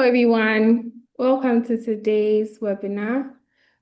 Hello, everyone. Welcome to today's webinar.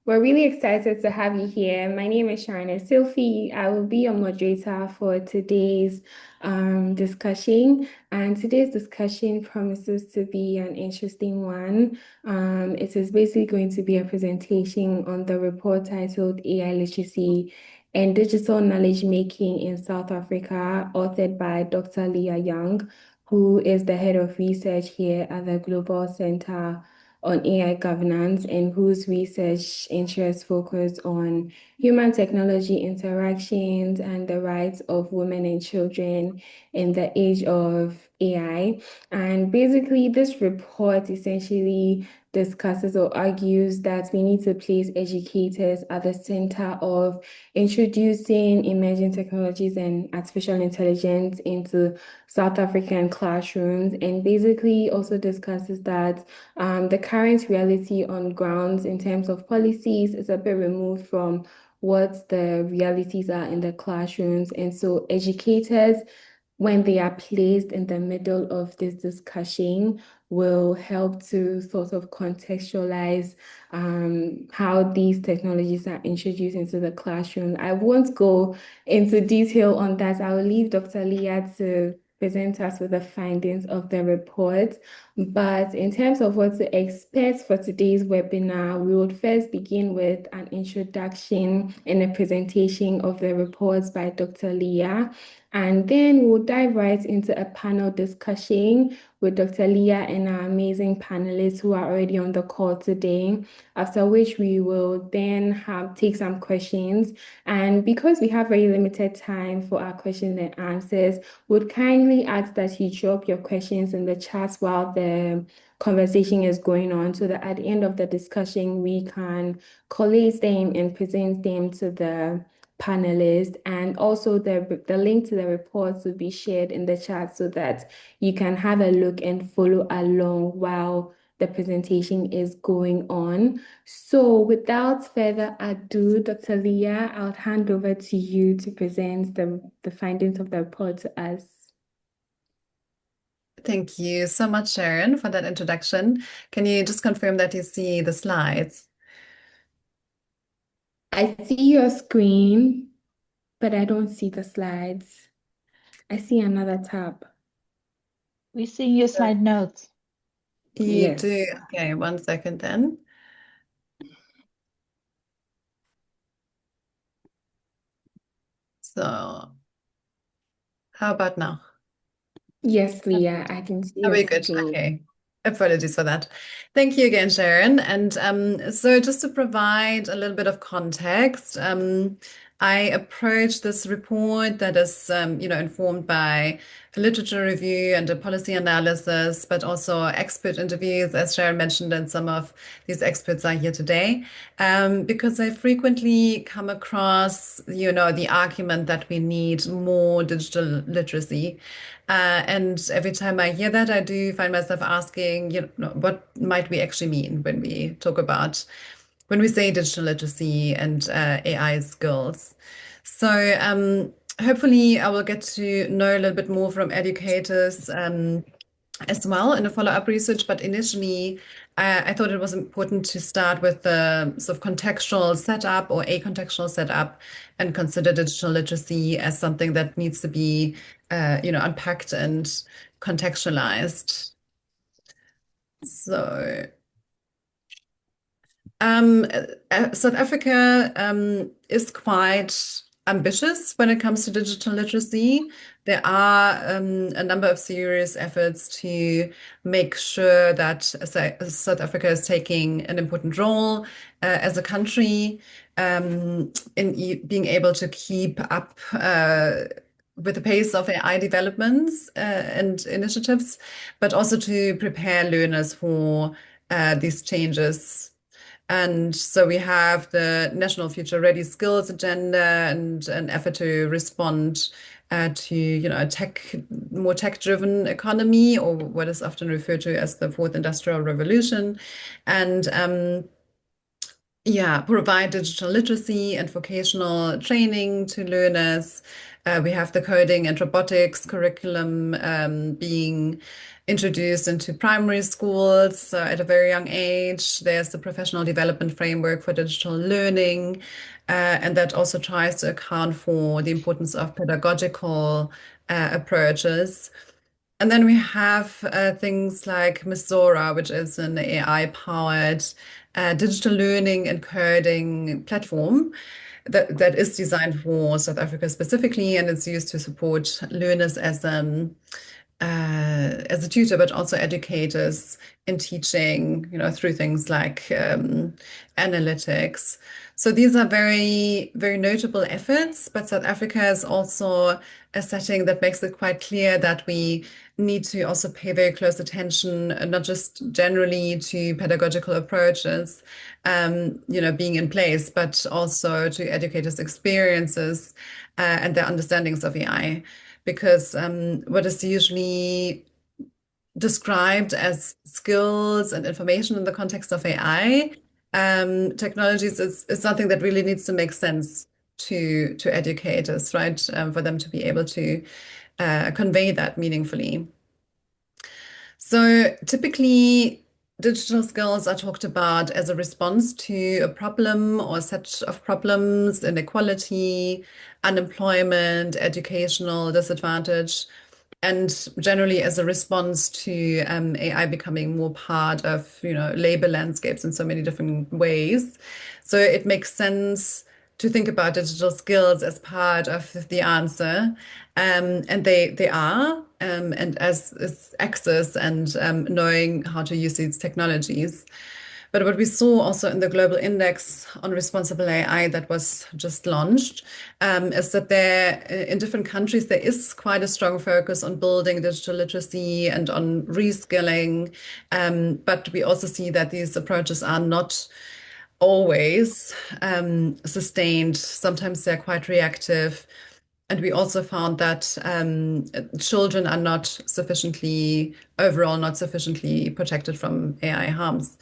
We're really excited to have you here. My name is Sharna Silfi. I will be your moderator for today's discussion. And today's discussion promises to be an interesting one. It is basically going to be a presentation on the report titled AI Literacy and Digital Knowledge Making in South Africa, authored by Dr. Leah Young, who is the head of research here at the Global Center on AI Governance, and whose research interests focus on human technology interactions and the rights of women and children in the age of AI. And basically, this report essentially discusses or argues that we need to place educators at the center of introducing emerging technologies and artificial intelligence into South African classrooms, and basically also discusses that the current reality on grounds in terms of policies is a bit removed from what the realities are in the classrooms. And so educators, when they are placed in the middle of this discussion, will help to sort of contextualize how these technologies are introduced into the classroom. I won't go into detail on that. I will leave Dr. Leah to present us with the findings of the report. But in terms of what to expect for today's webinar, we would first begin with an introduction and a presentation of the reports by Dr. Leah. And then we'll dive right into a panel discussion with Dr. Leah and our amazing panelists who are already on the call today, after which we will then take some questions. And because we have very limited time for our questions and answers, would kindly ask that you drop your questions in the chat while the conversation is going on, so that at the end of the discussion, we can collate them and present them to the panelists. And also the link to the reports will be shared in the chat so that you can have a look and follow along while the presentation is going on. So without further ado, Dr. Leah, I'll hand over to you to present the findings of the report to us. Thank you so much, Sharon, for that introduction. Can you just confirm that you see the slides? I see your screen, but I don't see the slides. I see another tab. We're seeing your slide notes. You do. Yes. Okay, 1 second then. So, how about now? Yes, Leah, I can see Are your we good? screen. Okay. Apologies for that. Thank you again, Sharon. And so just to provide a little bit of context, I approached this report that is, informed by a literature review and a policy analysis, but also expert interviews, as Sharon mentioned, and some of these experts are here today, because I frequently come across, the argument that we need more digital literacy. And every time I hear that, I do find myself asking, what might we actually mean when we talk about, when we say digital literacy and AI skills? So hopefully I will get to know a little bit more from educators as well in the follow-up research. But initially, I thought it was important to start with the sort of contextual setup or a contextual setup and consider digital literacy as something that needs to be, unpacked and contextualized. So, South Africa is quite ambitious when it comes to digital literacy. There are a number of serious efforts to make sure that South Africa is taking an important role as a country in being able to keep up with the pace of AI developments and initiatives, but also to prepare learners for these changes. And so we have the National Future Ready Skills Agenda and an effort to respond to, a more tech-driven economy, or what is often referred to as the Fourth Industrial Revolution. And provide digital literacy and vocational training to learners. We have the coding and robotics curriculum being introduced into primary schools at a very young age. There's the professional development framework for digital learning, and that also tries to account for the importance of pedagogical approaches. And then we have things like Miss Zora, which is an AI-powered digital learning and coding platform that is designed for South Africa specifically, and it's used to support learners as a tutor, but also educators in teaching, through things like analytics. So these are very, very notable efforts, but South Africa is also a setting that makes it quite clear that we need to also pay very close attention, not just generally to pedagogical approaches, being in place, but also to educators' experiences and their understandings of AI. Because what is usually described as skills and information in the context of AI technologies is something that really needs to make sense to educators, right? For them to be able to convey that meaningfully. So typically, digital skills are talked about as a response to a problem or a set of problems, inequality, unemployment, educational disadvantage, and generally as a response to AI becoming more part of, labor landscapes in so many different ways. So it makes sense to think about digital skills as part of the answer. And they are, and as is access and knowing how to use these technologies. But what we saw also in the Global Index on Responsible AI that was just launched is that in different countries, there is quite a strong focus on building digital literacy and on reskilling. But we also see that these approaches are not always sustained. Sometimes they're quite reactive. And we also found that children are overall not sufficiently protected from AI harms.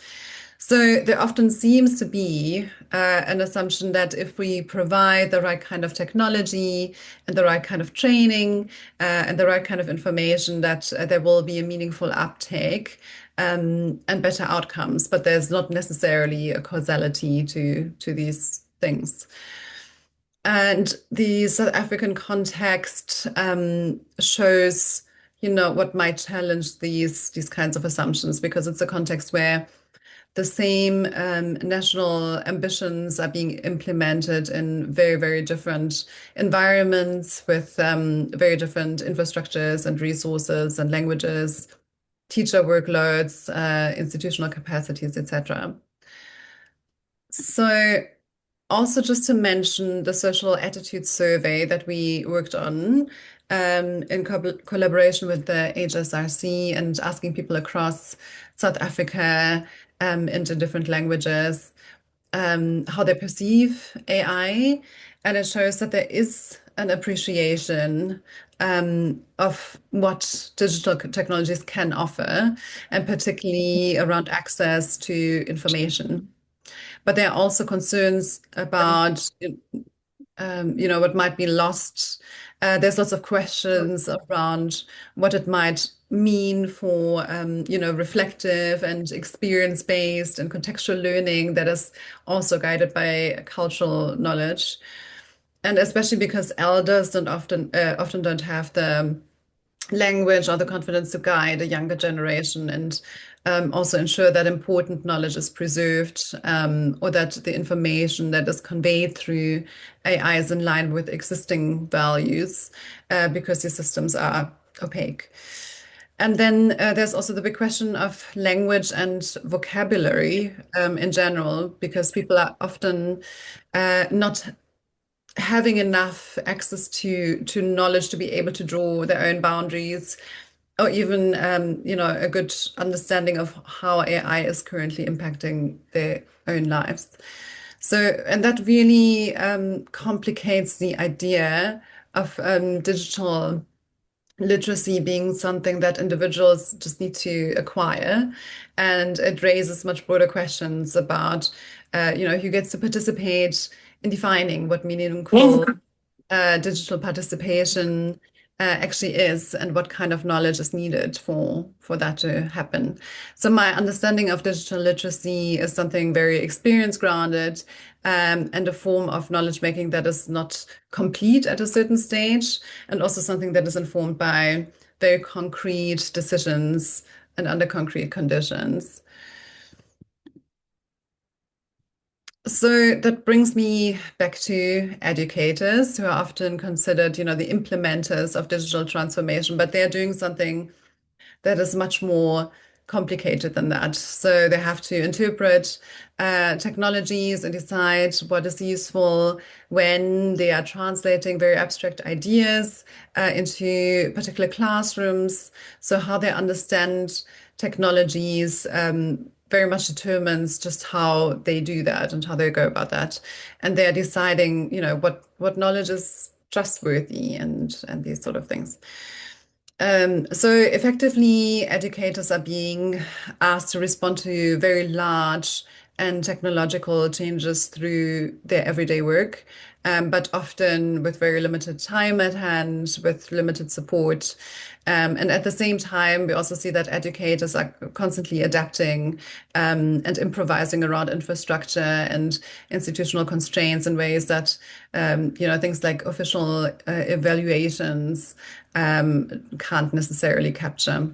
So there often seems to be an assumption that if we provide the right kind of technology and the right kind of training and the right kind of information, that there will be a meaningful uptake and better outcomes. But there's not necessarily a causality to these things. And the South African context shows, what might challenge these kinds of assumptions, because it's a context where the same national ambitions are being implemented in very, very different environments with very different infrastructures and resources and languages, teacher workloads, institutional capacities, etc. So also just to mention the social attitude survey that we worked on in collaboration with the HSRC and asking people across South Africa into different languages how they perceive AI. And it shows that there is an appreciation of what digital technologies can offer, and particularly around access to information. But there are also concerns about, what might be lost. There's lots of questions around what it might mean for, reflective and experience-based and contextual learning that is also guided by cultural knowledge. And especially because elders often don't have the language or the confidence to guide a younger generation and also ensure that important knowledge is preserved or that the information that is conveyed through AI is in line with existing values because these systems are opaque. And then there's also the big question of language and vocabulary in general, because people are often not having enough access to knowledge to be able to draw their own boundaries, or even a good understanding of how AI is currently impacting their own lives. So, and that really complicates the idea of digital literacy being something that individuals just need to acquire. And it raises much broader questions about, who gets to participate in defining what meaningful digital participation actually is and what kind of knowledge is needed for that to happen. So my understanding of digital literacy is something very experience grounded, and a form of knowledge making that is not complete at a certain stage, and also something that is informed by very concrete decisions and under concrete conditions. So that brings me back to educators who are often considered, the implementers of digital transformation, but they're doing something that is much more complicated than that. So they have to interpret technologies and decide what is useful when they are translating very abstract ideas into particular classrooms. So how they understand technologies very much determines just how they do that and how they go about that. And they're deciding, what knowledge is trustworthy and these sort of things. So effectively, educators are being asked to respond to very large and technological changes through their everyday work, but often with very limited time at hand, with limited support. And at the same time, we also see that educators are constantly adapting and improvising around infrastructure and institutional constraints in ways that, things like official evaluations can't necessarily capture.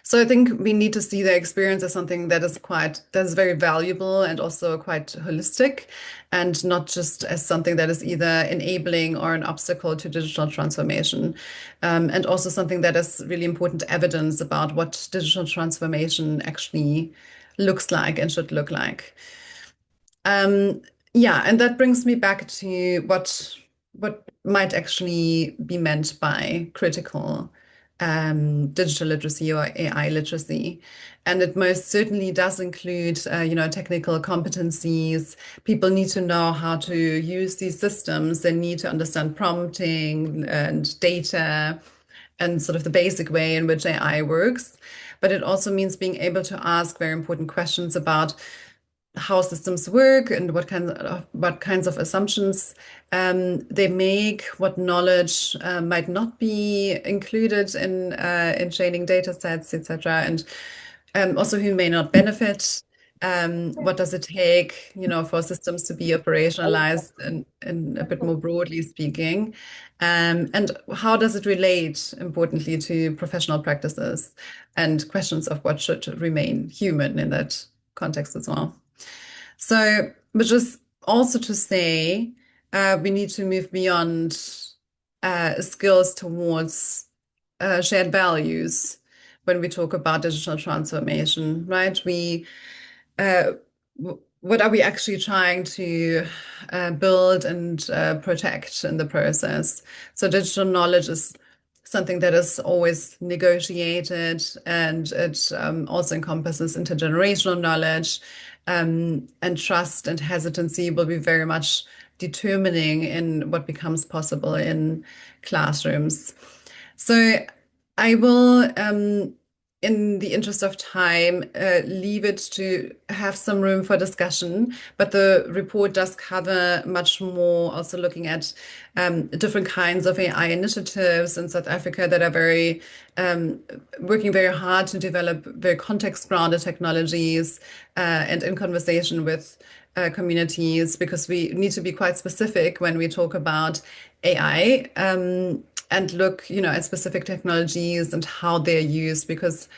So I think we need to see the experience as something that is very valuable and also quite holistic, and not just as something that is either enabling or an obstacle to digital transformation. And also something that is really important evidence about what digital transformation actually looks like and should look like. Yeah, and that brings me back to what might actually be meant by critical digital literacy or AI literacy. And it most certainly does include, technical competencies. People need to know how to use these systems. They need to understand prompting and data and sort of the basic way in which AI works. But it also means being able to ask very important questions about how systems work and what kinds of assumptions they make, what knowledge might not be included in training data sets, etc., and also who may not benefit. What does it take, for systems to be operationalized and a bit more broadly speaking? And how does it relate, importantly, to professional practices and questions of what should remain human in that context as well? So, but just also to say, we need to move beyond skills towards shared values when we talk about digital transformation, right? Uh, what are we actually trying to build and protect in the process? So digital knowledge is something that is always negotiated, and it also encompasses intergenerational knowledge, and trust and hesitancy will be very much determining in what becomes possible in classrooms. So I will, in the interest of time, leave it to have some room for discussion. But the report does cover much more, also looking at different kinds of AI initiatives in South Africa that are working very hard to develop very context-grounded technologies, and in conversation with communities, because we need to be quite specific when we talk about AI. And look, at specific technologies and how they're used, because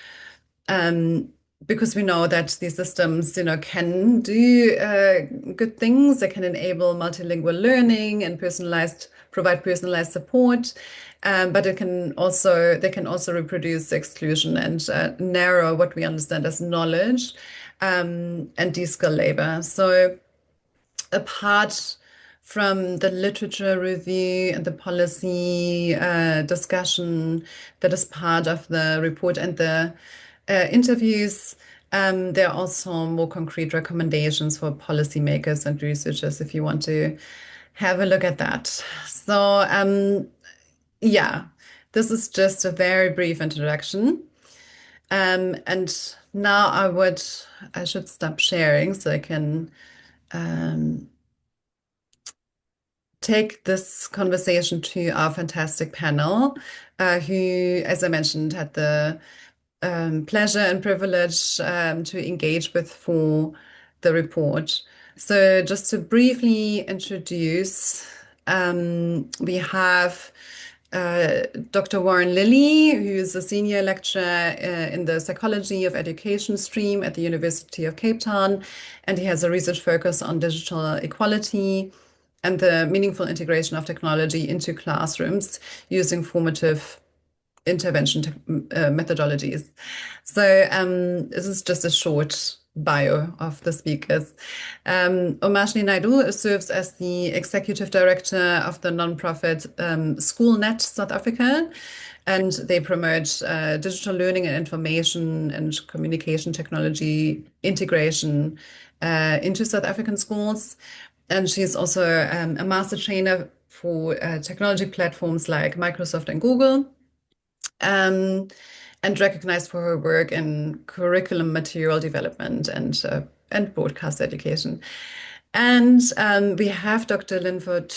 we know that these systems, can do good things. They can enable multilingual learning and provide personalized support, but they can also reproduce exclusion and narrow what we understand as knowledge, and de-skill labor. So apart from the literature review and the policy discussion that is part of the report and the interviews, there are also more concrete recommendations for policymakers and researchers if you want to have a look at that. So, yeah, this is just a very brief introduction. And now I should stop sharing so I can take this conversation to our fantastic panel, who, as I mentioned, had the pleasure and privilege to engage with for the report. So, just to briefly introduce, we have Dr. Warren Lilly, who is a senior lecturer in the psychology of education stream at the University of Cape Town, and he has a research focus on digital equality and the meaningful integration of technology into classrooms using formative intervention methodologies. So this is just a short bio of the speakers. Omashni Naidu serves as the executive director of the nonprofit SchoolNet South Africa, and they promote digital learning and information and communication technology integration into South African schools. And she's also a master trainer for technology platforms like Microsoft and Google, and recognized for her work in curriculum material development and broadcast education. And we have Dr. Linford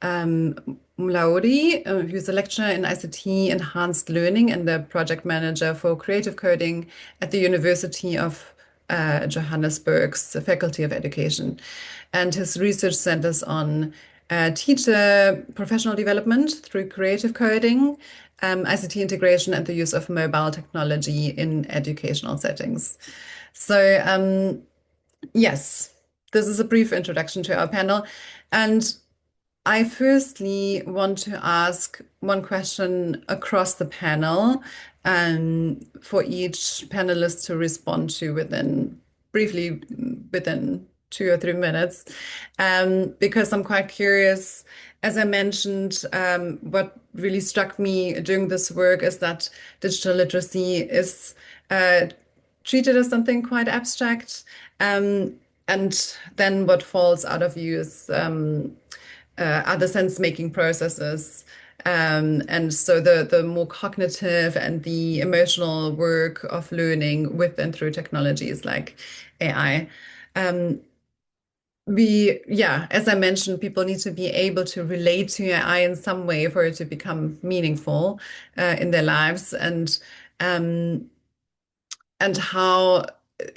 Mlaudi, who's a lecturer in ICT enhanced learning and the project manager for creative coding at the University of Johannesburg's Faculty of Education. And his research centers on teacher professional development through creative coding, ICT integration, and the use of mobile technology in educational settings. So, yes, this is a brief introduction to our panel. And I firstly want to ask one question across the panel for each panelist to respond to briefly within 2 or 3 minutes, because I'm quite curious. As I mentioned, what really struck me during this work is that digital literacy is treated as something quite abstract, and then what falls out of you is other sense-making processes. And so the more cognitive and the emotional work of learning with and through technologies like AI. As I mentioned, people need to be able to relate to AI in some way for it to become meaningful in their lives, and how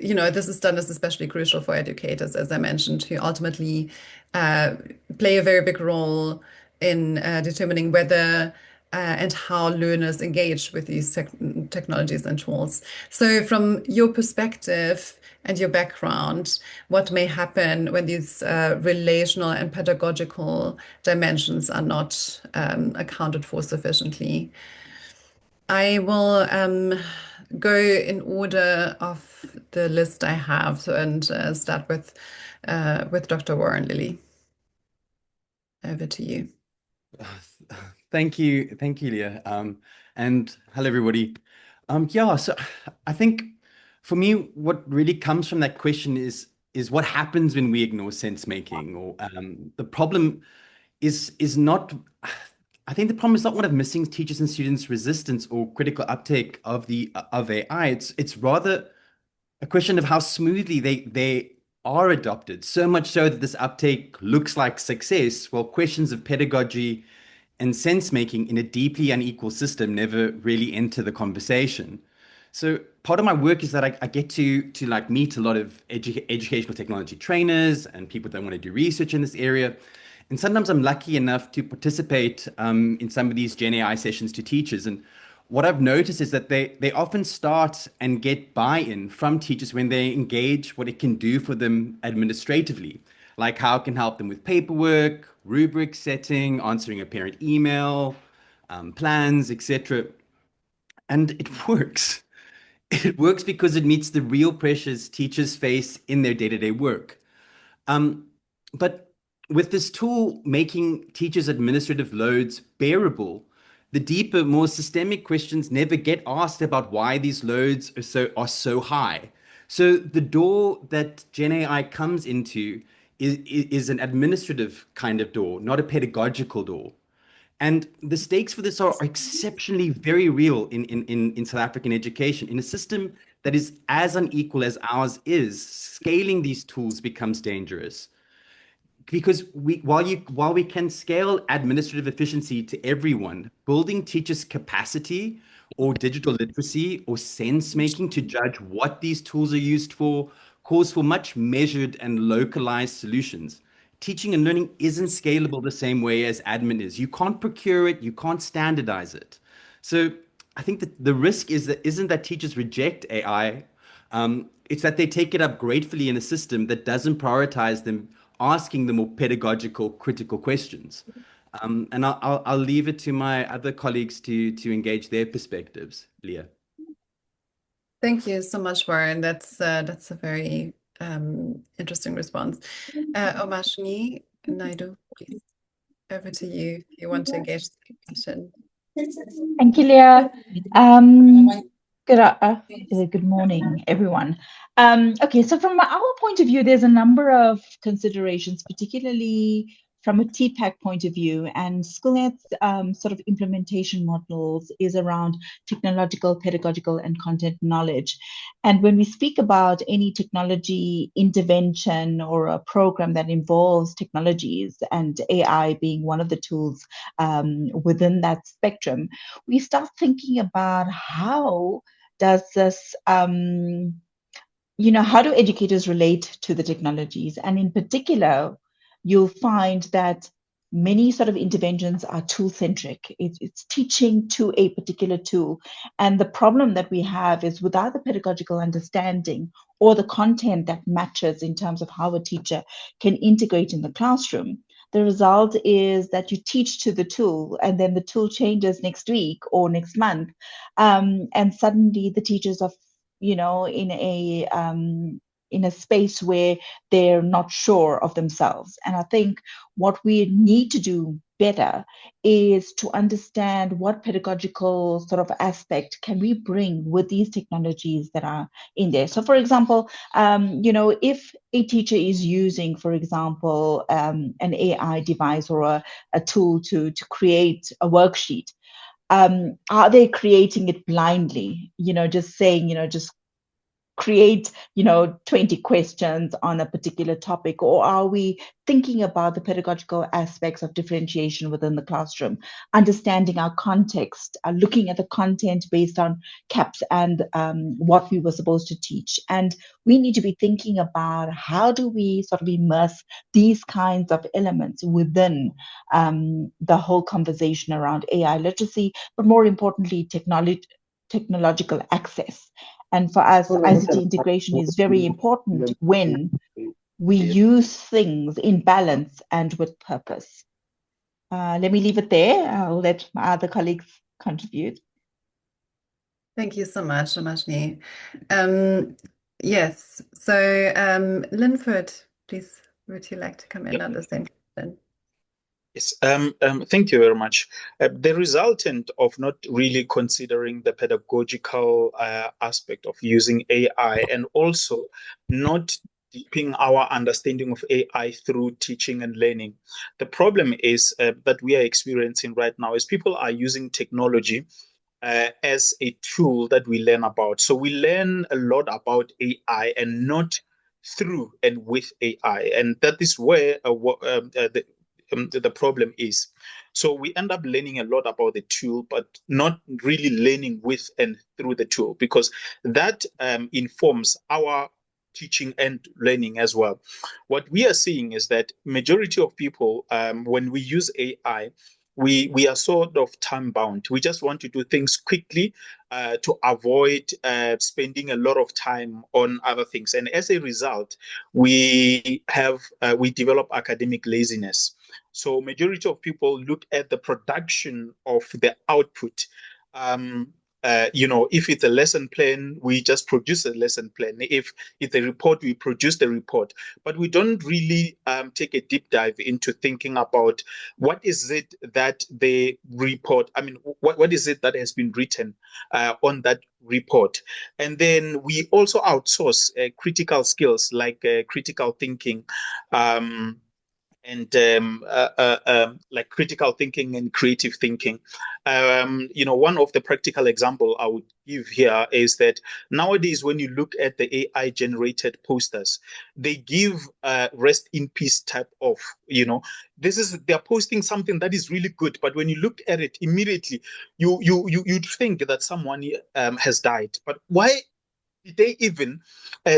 this is done is especially crucial for educators, as I mentioned, who ultimately play a very big role in determining whether and how learners engage with these technologies and tools. So from your perspective and your background, what may happen when these relational and pedagogical dimensions are not accounted for sufficiently? I will go in order of the list I have and start with Dr. Warren Lilly. Over to you. Thank you, Leah. And hello, everybody. So I think for me, what really comes from that question is what happens when we ignore sense making, or the problem is not. I think the problem is not one of missing teachers and students' resistance or critical uptake of AI. It's rather a question of how smoothly they are adopted. So much so that this uptake looks like success, while questions of pedagogy and sense making in a deeply unequal system never really enter the conversation. So part of my work is that I get to like meet a lot of educational technology trainers and people that want to do research in this area. And sometimes I'm lucky enough to participate in some of these Gen AI sessions to teachers. And what I've noticed is that they often start and get buy-in from teachers when they engage what it can do for them administratively, like how it can help them with paperwork, rubric setting, answering a parent email, plans, etc. And it works. It works because it meets the real pressures teachers face in their day-to-day work. But with this tool making teachers' administrative loads bearable, the deeper, more systemic questions never get asked about why these loads are so high. So the door that Gen AI comes into is an administrative kind of door, not a pedagogical door. And the stakes for this are exceptionally very real in South African education. In a system that is as unequal as ours is, scaling these tools becomes dangerous. because while we can scale administrative efficiency to everyone, building teachers' capacity or digital literacy or sense making to judge what these tools are used for calls for much measured and localized solutions. Teaching and learning isn't scalable the same way as admin is. You can't procure it, you can't standardize it. So I think that the risk is that isn't that teachers reject AI, it's that they take it up gratefully in a system that doesn't prioritize them asking the more pedagogical, critical questions. And I'll leave it to my other colleagues to engage their perspectives. Leah. Thank you so much, Warren. That's a very interesting response. Omashni Naidu, please, over to you if you want to engage the discussion. Thank you, Leah. Good morning, everyone. Okay, so from our point of view, there's a number of considerations, particularly from a TPAC point of view, and Schoolnet's sort of implementation models is around technological, pedagogical, and content knowledge. And when we speak about any technology intervention or a program that involves technologies and AI being one of the tools within that spectrum, we start thinking about how does this how do educators relate to the technologies? And in particular, you'll find that many sort of interventions are tool-centric. It's teaching to a particular tool. And the problem that we have is without the pedagogical understanding or the content that matches in terms of how a teacher can integrate in the classroom, the result is that you teach to the tool and then the tool changes next week or next month. And suddenly the teachers are in a space where they're not sure of themselves. And I think what we need to do better is to understand what pedagogical sort of aspect can we bring with these technologies that are in there. So, for example, if a teacher is using, for example, an AI device or a tool to create a worksheet, are they creating it blindly, just saying, just create 20 questions on a particular topic, or are we thinking about the pedagogical aspects of differentiation within the classroom, understanding our context, looking at the content based on caps and what we were supposed to teach? And we need to be thinking about how do we sort of immerse these kinds of elements within the whole conversation around AI literacy, but more importantly, technological access. And for us, ICT integration is very important when we use things in balance and with purpose. Let me leave it there. I'll let my other colleagues contribute. Thank you so much, Omashni. Yes, so Linford, please, would you like to come in on the same question? Yes, thank you very much. The resultant of not really considering the pedagogical aspect of using AI and also not deepening our understanding of AI through teaching and learning. The problem is that we are experiencing right now is people are using technology as a tool that we learn about. So we learn a lot about AI and not through and with AI. And that is where the problem is. So we end up learning a lot about the tool, but not really learning with and through the tool, because that informs our teaching and learning as well. What we are seeing is that majority of people, when we use AI, we are sort of time bound. We just want to do things quickly to avoid spending a lot of time on other things, and as a result, we develop academic laziness. So majority of people look at the production of the output. If it's a lesson plan, we just produce a lesson plan. If it's a report, we produce the report. But we don't really take a deep dive into thinking about what is it that the report, what is it that has been written on that report. And then we also outsource critical skills like critical thinking, and like critical thinking and creative thinking. One of the practical example I would give here is that nowadays, when you look at the AI generated posters, they give rest in peace type of, they're posting something that is really good, but when you look at it immediately, you'd think that someone has died. But why did they even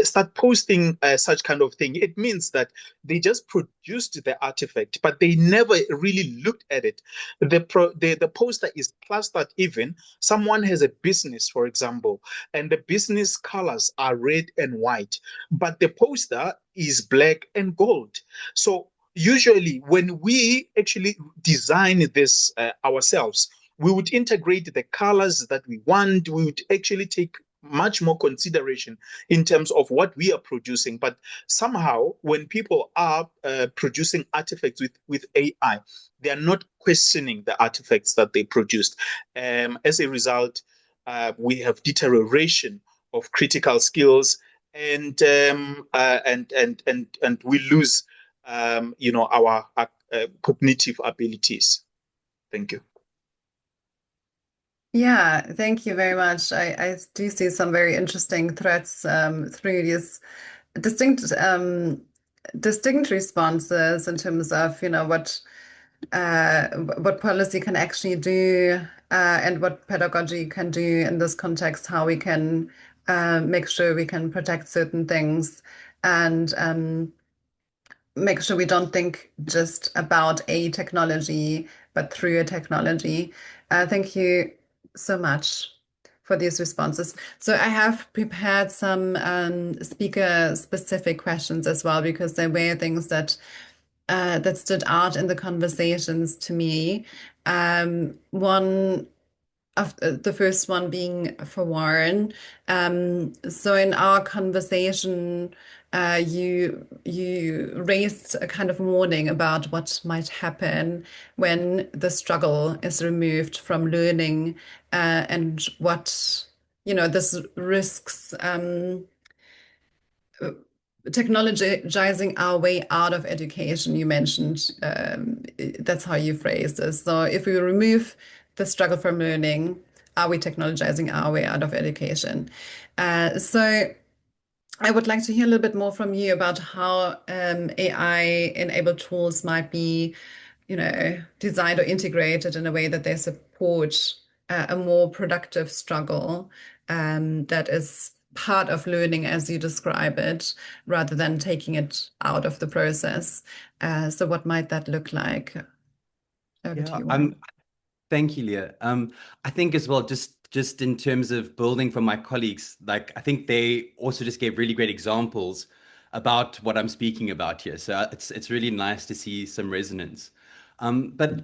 start posting such kind of thing? It means that they just produced the artifact, but they never really looked at it. The poster is plastered even. Someone has a business, for example, and the business colors are red and white, but the poster is black and gold. So usually when we actually design this ourselves, we would integrate the colors that we want. We would actually take much more consideration in terms of what we are producing. But somehow, when people are producing artifacts with AI, they are not questioning the artifacts that they produced. As a result, we have deterioration of critical skills, and we lose, our cognitive abilities. Thank you. Yeah, thank you very much. I do see some very interesting threads through these distinct distinct responses in terms of, what policy can actually do and what pedagogy can do in this context, how we can make sure we can protect certain things and make sure we don't think just about a technology, but through a technology. Thank you so much for these responses. So I have prepared some speaker-specific questions as well, because there were things that that stood out in the conversations to me. One of the first one being for Warren. So in our conversation, you raised a kind of warning about what might happen when the struggle is removed from learning, and what this risks technologizing our way out of education. You mentioned that's how you phrased this. So if we remove the struggle from learning, are we technologizing our way out of education? So I would like to hear a little bit more from you about how AI-enabled tools might be, designed or integrated in a way that they support a more productive struggle that is part of learning as you describe it, rather than taking it out of the process. So what might that look like? Over to Yeah, you, Warren. thank you, Leah. I think as well, just in terms of building from my colleagues, like I think they also just gave really great examples about what I'm speaking about here. So it's really nice to see some resonance. But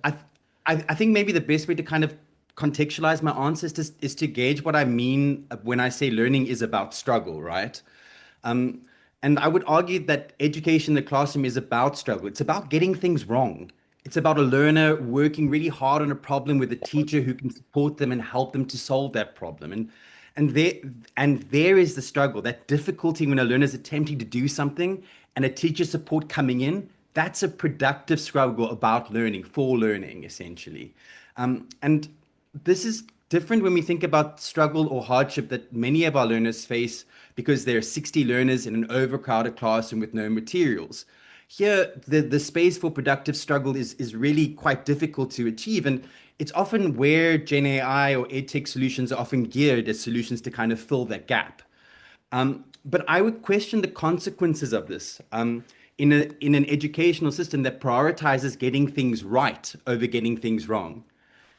I think maybe the best way to kind of contextualize my answers is to gauge what I mean when I say learning is about struggle, right? Um, and I would argue that education in the classroom is about struggle. It's about getting things wrong. It's about a learner working really hard on a problem with a teacher who can support them and help them to solve that problem. And there there is the struggle, that difficulty when a learner is attempting to do something and a teacher support coming in. That's a productive struggle about learning, for learning, essentially. And this is different when we think about struggle or hardship that many of our learners face because there are 60 learners in an overcrowded classroom with no materials. Here, the space for productive struggle is really quite difficult to achieve. And it's often where Gen AI or EdTech solutions are often geared as solutions to kind of fill that gap. But I would question the consequences of this in an educational system that prioritizes getting things right over getting things wrong.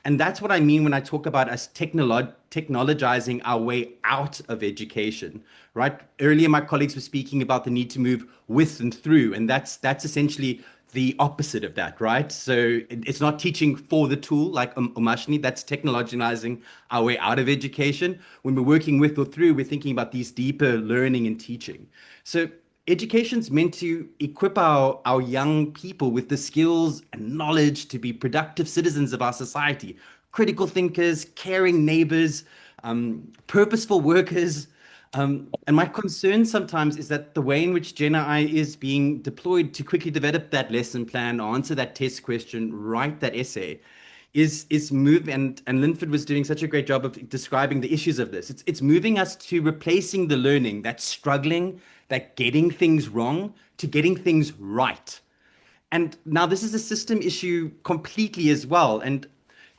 And that's what I mean when I talk about us technologizing our way out of education, right? Earlier, my colleagues were speaking about the need to move with and through, and that's essentially the opposite of that, right? So it's not teaching for the tool like Umashni, that's technologizing our way out of education. When we're working with or through, we're thinking about these deeper learning and teaching. So education's meant to equip our young people with the skills and knowledge to be productive citizens of our society, critical thinkers, caring neighbors, purposeful workers. And my concern sometimes is that the way in which Gen AI is being deployed to quickly develop that lesson plan, answer that test question, write that essay, is move and Linford was doing such a great job of describing the issues of this. It's moving us to replacing the learning, that struggling, that getting things wrong, to getting things right. And now this is a system issue completely as well. And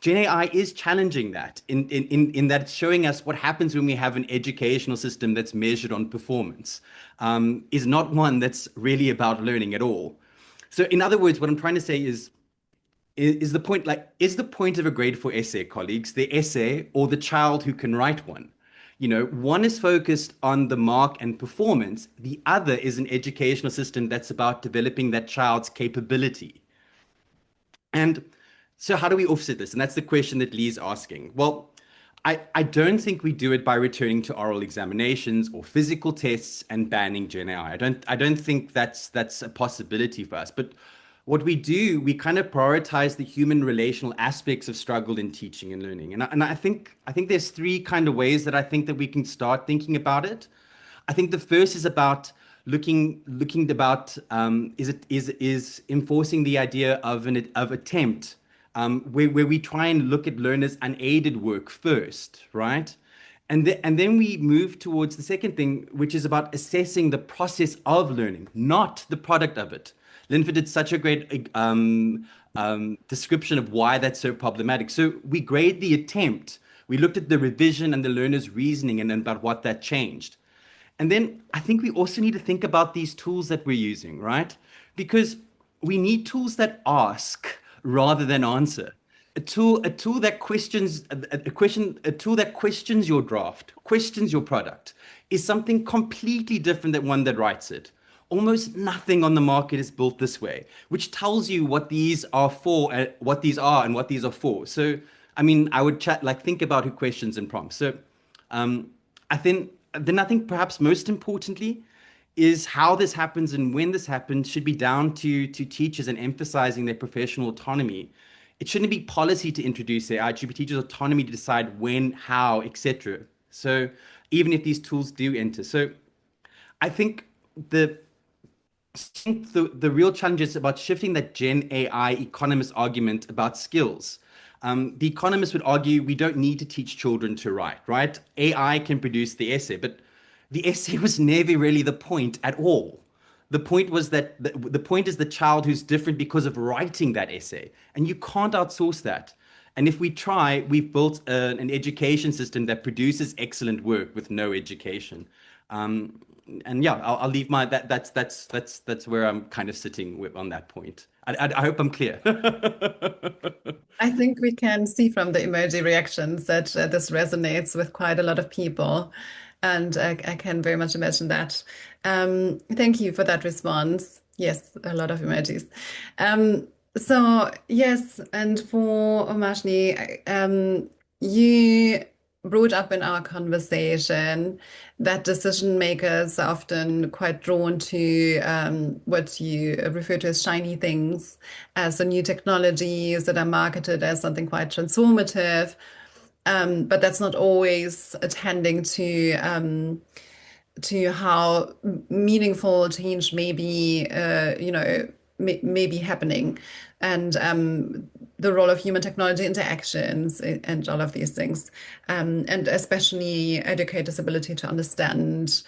Gen AI is challenging that in that it's showing us what happens when we have an educational system that's measured on performance, is not one that's really about learning at all. So in other words, what I'm trying to say is the point like is the point of a grade 4 essay, colleagues, the essay or the child who can write one? One is focused on the mark and performance. The other is an educational system that's about developing that child's capability. And so how do we offset this? And that's the question that Lee's asking. Well, I don't think we do it by returning to oral examinations or physical tests and banning Gen AI. I don't think that's a possibility for us. But what we do, we kind of prioritize the human relational aspects of struggle in teaching and learning. And I think there's three kind of ways that I think that we can start thinking about it. I think the first is about looking about is enforcing the idea of attempt, where we try and look at learners' unaided work first, right? And then we move towards the second thing, which is about assessing the process of learning, not the product of it. Linford did such a great description of why that's so problematic. So we grade the attempt. We looked at the revision and the learner's reasoning and about what that changed. And then I think we also need to think about these tools that we're using, right? Because we need tools that ask rather than answer. A tool that questions a tool that questions your draft, questions your product, is something completely different than one that writes it. Almost nothing on the market is built this way, which tells you what these are for, what these are, and what these are for. So, I mean, I would think about who questions and prompts. So, I think perhaps most importantly is how this happens and when this happens should be down to teachers and emphasizing their professional autonomy. It shouldn't be policy to introduce AI. It should be teachers' autonomy to decide when, how, etc. So even if these tools do enter. So I think the the real challenge is about shifting that Gen AI economist argument about skills. The economists would argue we don't need to teach children to write, right? AI can produce the essay, but the essay was never really the point at all. The point was that the point is the child who's different because of writing that essay, and you can't outsource that. And if we try, we've built an education system that produces excellent work with no education. And yeah, I'll leave my that's where I'm kind of sitting on that point. I hope I'm clear. I think we can see from the emoji reactions that this resonates with quite a lot of people. And I can very much imagine that. Thank you for that response. Yes, a lot of emojis. So yes, and for Omashni, you brought up in our conversation that decision makers are often quite drawn to what you refer to as shiny things, as the new technologies that are marketed as something quite transformative. But that's not always attending to how meaningful change may be, may be happening, and the role of human technology interactions and all of these things, and especially educators' ability to understand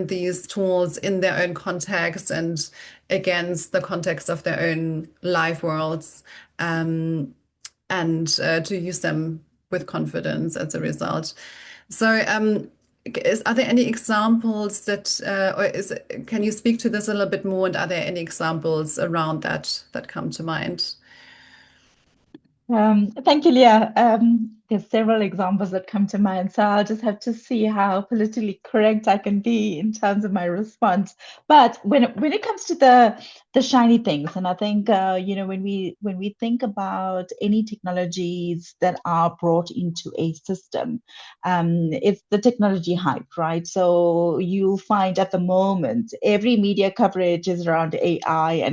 these tools in their own context and against the context of their own life worlds, and to use them with confidence as a result. So, are there any examples that, can you speak to this a little bit more? And are there any examples around that come to mind? Thank you, Leah. There's several examples that come to mind, so I'll just have to see how politically correct I can be in terms of my response. But when it comes to the shiny things, and I think when we think about any technologies that are brought into a system, it's the technology hype, right? So you'll find at the moment every media coverage is around AI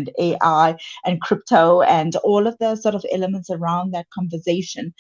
and crypto and all of the sort of elements around that conversation.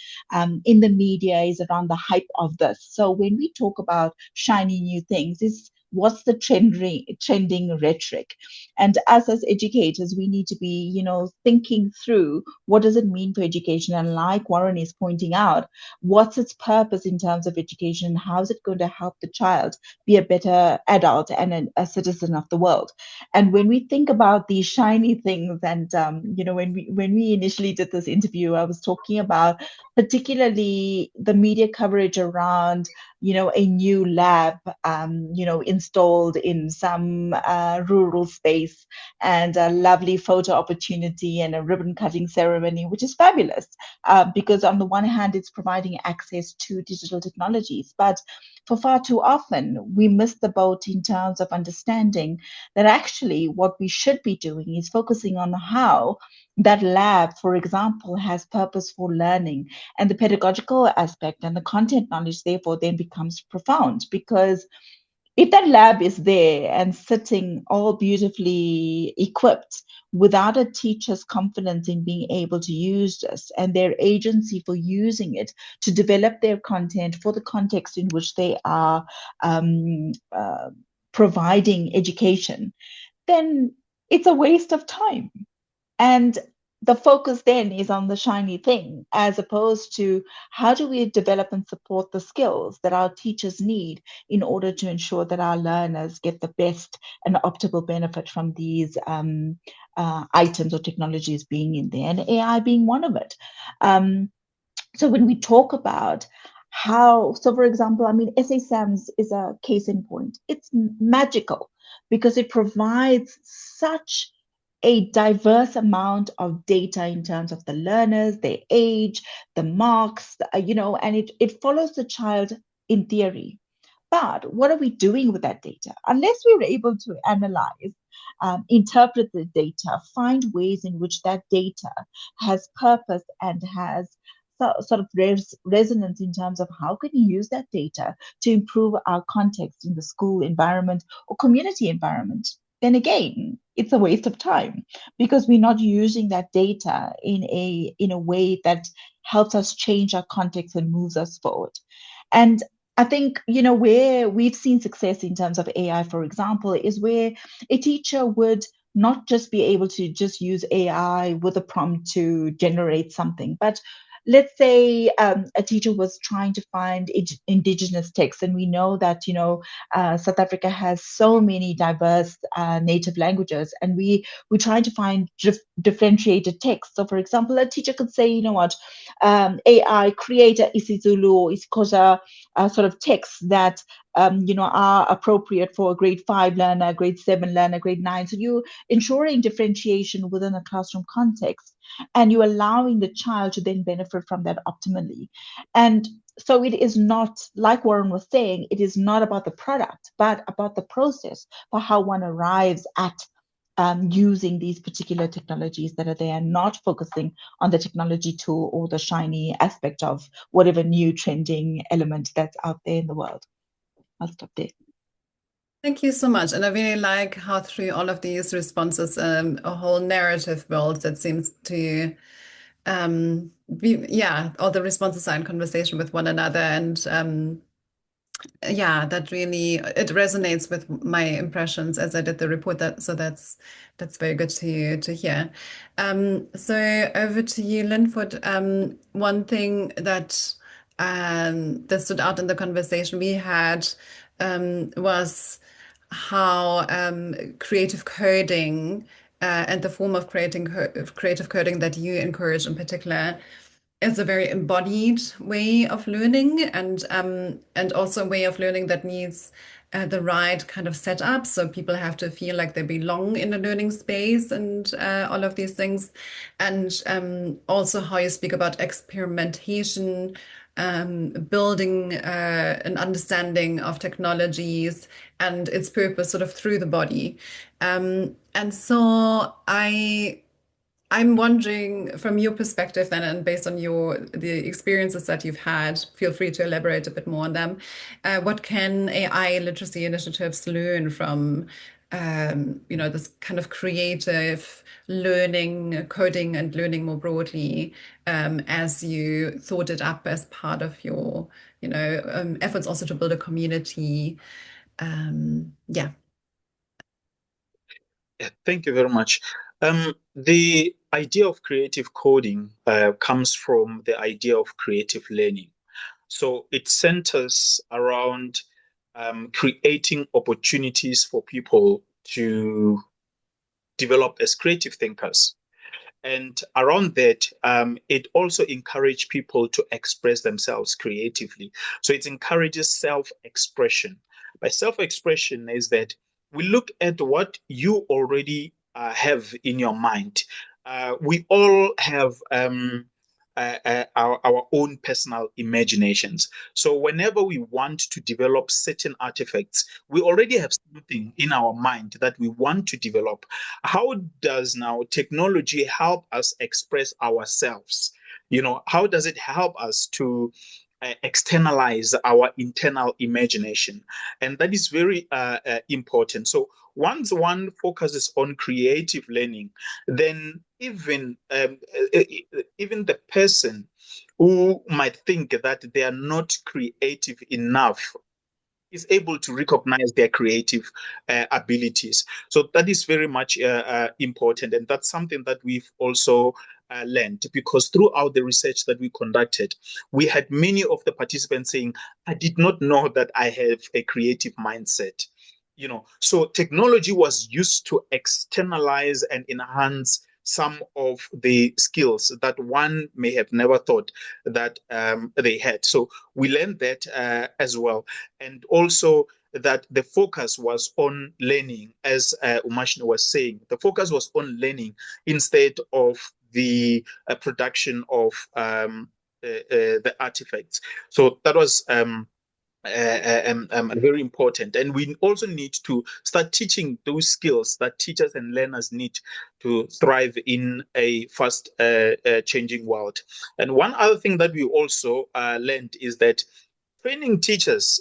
In the the media is around the hype of this. So when we talk about shiny new things, is what's the trending rhetoric? And us as educators, we need to be, thinking through what does it mean for education? And like Warren is pointing out, what's its purpose in terms of education? How is it going to help the child be a better adult and a citizen of the world? And when we think about these shiny things, and when we initially did this interview, I was talking about particularly the media coverage around a new lab installed in some rural space, and a lovely photo opportunity and a ribbon cutting ceremony, which is fabulous, because on the one hand it's providing access to digital technologies, but for far too often we miss the boat in terms of understanding that actually what we should be doing is focusing on how that lab, for example, has purposeful learning, and the pedagogical aspect and the content knowledge therefore then becomes profound. Because if that lab is there and sitting all beautifully equipped without a teacher's confidence in being able to use this and their agency for using it to develop their content for the context in which they are um, uh, providing education, then it's a waste of time. And the focus then is on the shiny thing, as opposed to how do we develop and support the skills that our teachers need in order to ensure that our learners get the best and optimal benefit from these items or technologies being in there, and AI being one of it. So when we talk about so for example, I mean, SA SAMS is a case in point. It's magical because it provides such a diverse amount of data in terms of the learners, their age, the marks, and it follows the child in theory. But what are we doing with that data? Unless we're able to analyze, interpret the data, find ways in which that data has purpose and has sort of resonance in terms of how can you use that data to improve our context in the school environment or community environment, then again, it's a waste of time because we're not using that data in a way that helps us change our context and moves us forward. And I think, where we've seen success in terms of AI, for example, is where a teacher would not just be able to just use AI with a prompt to generate something, but let's say a teacher was trying to find indigenous texts, and we know that South Africa has so many diverse native languages, and we're trying to find differentiated texts. So, for example, a teacher could say, AI create a isiZulu or isiXhosa sort of texts that are appropriate for a grade 5 learner, grade 7 learner, grade 9. So you're ensuring differentiation within a classroom context, and you're allowing the child to then benefit from that optimally. And so it is not, like Warren was saying, it is not about the product, but about the process for how one arrives at using these particular technologies that are there, not focusing on the technology tool or the shiny aspect of whatever new trending element that's out there in the world. I'll stop there. Thank you so much. And I really like how through all of these responses, a whole narrative builds that seems to all the responses are in conversation with one another. And yeah, that really it resonates with my impressions as I did the report. That's very good to hear. So over to you, Linford. One thing that that stood out in the conversation we had was how creative coding and the form of creative coding that you encourage in particular is a very embodied way of learning, and also a way of learning that needs the right kind of setup. So people have to feel like they belong in a learning space and all of these things. And also how you speak about experimentation, building an understanding of technologies and its purpose sort of through the body. And so I'm wondering from your perspective then, and based on the experiences that you've had, feel free to elaborate a bit more on them. What can AI literacy initiatives learn from this kind of creative learning, coding and learning more broadly, as you thought it up as part of your, efforts also to build a community. Yeah. Thank you very much. The idea of creative coding comes from the idea of creative learning. So it centers around creating opportunities for people to develop as creative thinkers. And around that, it also encourages people to express themselves creatively. So it encourages self-expression. By self-expression is that we look at what you already have in your mind. We all have our own personal imaginations. So whenever we want to develop certain artifacts, we already have something in our mind that we want to develop. How does now technology help us express ourselves? How does it help us to externalize our internal imagination? And that is very important. So once one focuses on creative learning, then even the person who might think that they are not creative enough is able to recognize their creative abilities. So that is very much important. And that's something that we've also learned, because throughout the research that we conducted, we had many of the participants saying, I did not know that I have a creative mindset. So technology was used to externalize and enhance some of the skills that one may have never thought that they had. So we learned that as well. And also that the focus was on learning, as Umashni was saying. The focus was on learning instead of the production of the artifacts. So that was very important. And we also need to start teaching those skills that teachers and learners need to thrive in a fast changing world. And one other thing that we also learned is that training teachers,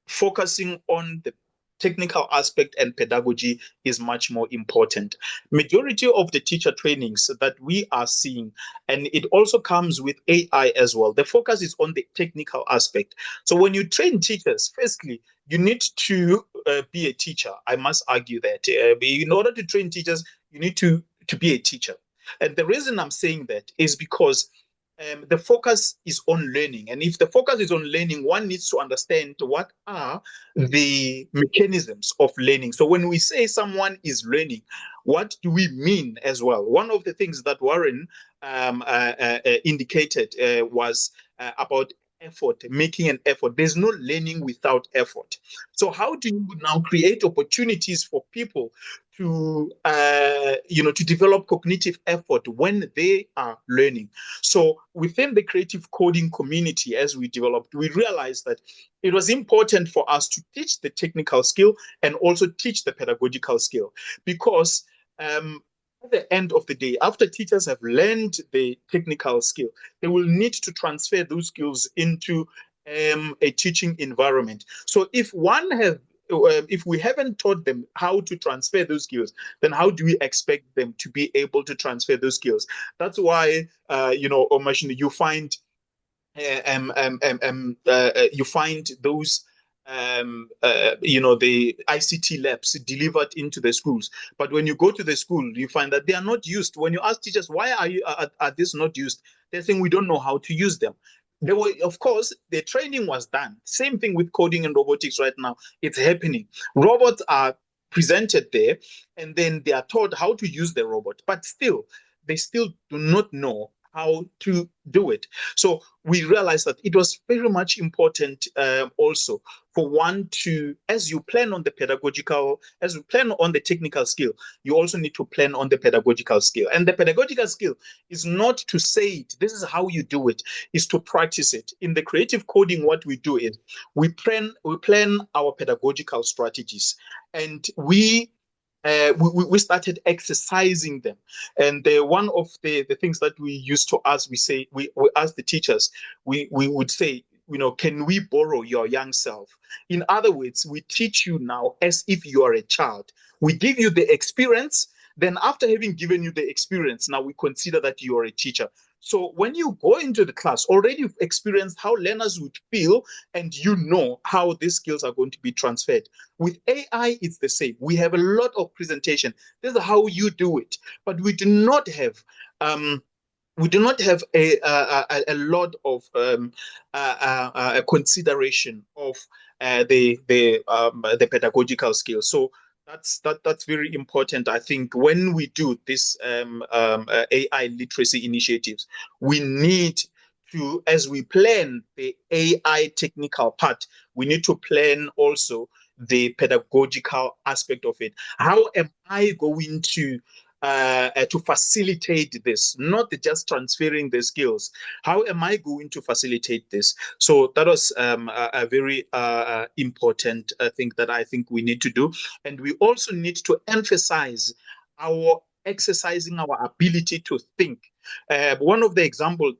focusing on the technical aspect and pedagogy is much more important. Majority of the teacher trainings that we are seeing, and it also comes with AI as well, the focus is on the technical aspect. So when you train teachers, firstly, you need to be a teacher. I must argue that in order to train teachers, you need to be a teacher. And the reason I'm saying that is because the focus is on learning. And if the focus is on learning, one needs to understand what are the mechanisms of learning. So when we say someone is learning, what do we mean as well? One of the things that Warren indicated was about effort, making an effort. There's no learning without effort. So how do you now create opportunities for people to develop cognitive effort when they are learning? So within the creative coding community, as we developed, we realized that it was important for us to teach the technical skill and also teach the pedagogical skill, because at the end of the day, after teachers have learned the technical skill, they will need to transfer those skills into a teaching environment. So if we haven't taught them how to transfer those skills, then how do we expect them to be able to transfer those skills? That's why, Omashini, you find those the ICT labs delivered into the schools. But when you go to the school, you find that they are not used. When you ask teachers, why are these not used? They're saying we don't know how to use them. Of course, the training was done. Same thing with coding and robotics right now. It's happening. Robots are presented there, and then they are taught how to use the robot. But still, they still do not know how to do it. So we realized that it was very much important also for one to, as you plan on the technical skill, you also need to plan on the pedagogical skill. And the pedagogical skill is not to say it, this is how you do it, is to practice it. In the creative coding, what we do is we plan our pedagogical strategies, and we started exercising them. And one of the things that we used to ask, we ask the teachers, we would say, can we borrow your young self? In other words, we teach you now as if you are a child. We give you the experience. Then after having given you the experience, now we consider that you are a teacher. So when you go into the class, already you've experienced how learners would feel, and you know how these skills are going to be transferred. With AI, it's the same. We have a lot of presentation. This is how you do it, but um, we do not have a lot of consideration of the pedagogical skills. So that's very important. I think when we do this AI literacy initiatives, we need to, as we plan the AI technical part, we need to plan also the pedagogical aspect of it. How am I going to facilitate this, not just transferring the skills? How am I going to facilitate this? So that was a very important thing that I think we need to do. And we also need to emphasize our exercising our ability to think. One of the examples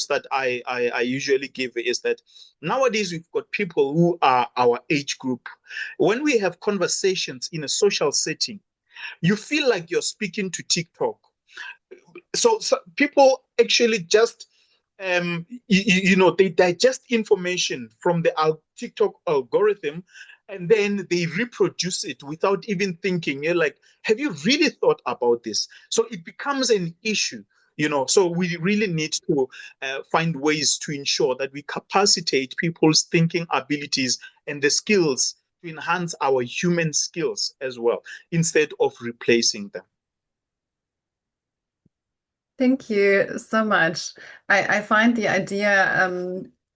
that I usually give is that nowadays we've got people who are our age group. When we have conversations in a social setting, you feel like you're speaking to TikTok. So people actually just they digest information from the TikTok algorithm, and then they reproduce it without even thinking. You're like, have you really thought about this? So it becomes an issue. So we really need to find ways to ensure that we capacitate people's thinking abilities and the skills to enhance our human skills as well, instead of replacing them. Thank you so much. I find the idea